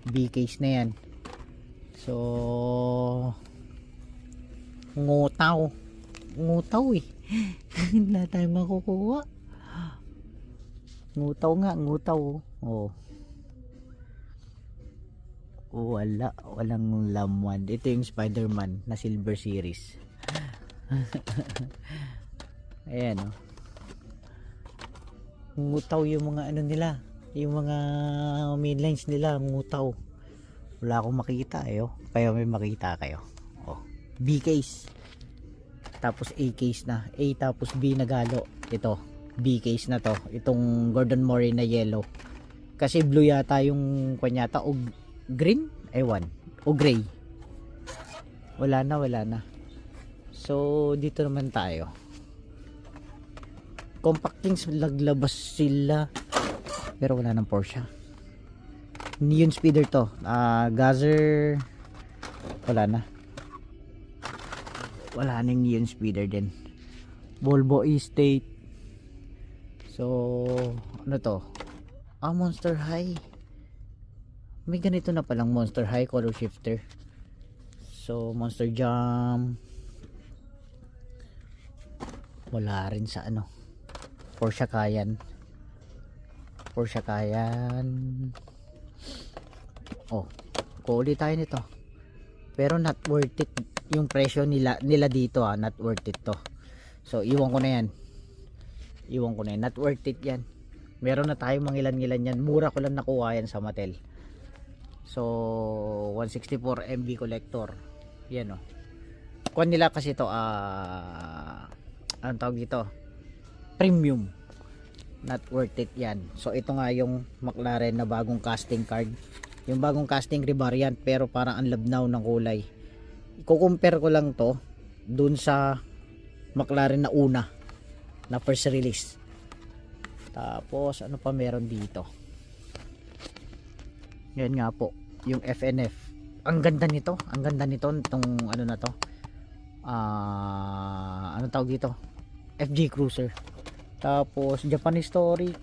B case na yan. So ngutaw eh. Hindi na tayo makukuha. Ngutaw nga, ngutaw. Oh. Walang lamuan. Ito yung Spider-Man na Silver Series. Ayan oh. Ngutaw yung mga ano nila, yung mga midlines nila, ngutaw. Wala akong makita eh oh. Kayo may makita kayo. Oh. B case. Tapos A case na. A tapos B nagalo. Ito, B case na to. Itong Gordon Murray na yellow. Kasi blue yata yung kanyata o green? Ewan. O gray. Wala na. So, dito naman tayo. Compact Kings, laglabas sila. Pero wala ng Porsche. Neon Speeder to. Gazer. Wala na. Wala nang Neon Speeder din. Volvo Estate. So, ano to? Monster High. May ganito na palang Monster High color shifter. So, Monster Jam. Wala rin sa ano. Porsche Cayenne. Oh, kuuli tayo nito. Pero not worth it yung presyo nila dito not worth it to. So, iwan ko na yan. Not worth it yan. Meron na tayo mga ilan yan. Mura ko lang nakuha yan sa Mattel. So 164 MB collector. Yan oh. Kuha nila kasi ito anong tawag dito? Premium. Not worth it yan. So ito nga yung McLaren na bagong casting card. Yung bagong casting revariant pero parang ang labnaw ng kulay. I-compare ko lang to dun sa McLaren na una na first release. Tapos ano pa meron dito? Yan nga po, yung FNF. Ang ganda nito itong ano na to. Ano tawag dito? FJ Cruiser. Tapos Japanese Story.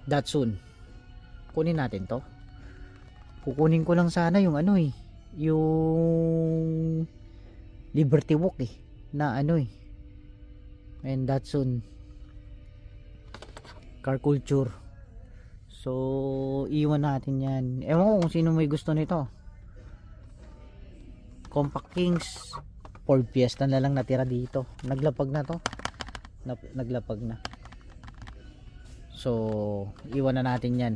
Datsun. Kunin natin to. Kukunin ko lang sana yung ano eh, yung Liberty Walk eh, na ano eh. And Datsun Car Culture. So, iwan natin yan. Ewan ko kung sino may gusto nito. Compact Kings. Ford Fiesta na lang natira dito. Naglapag na to. Naglapag na. So, iwan na natin yan.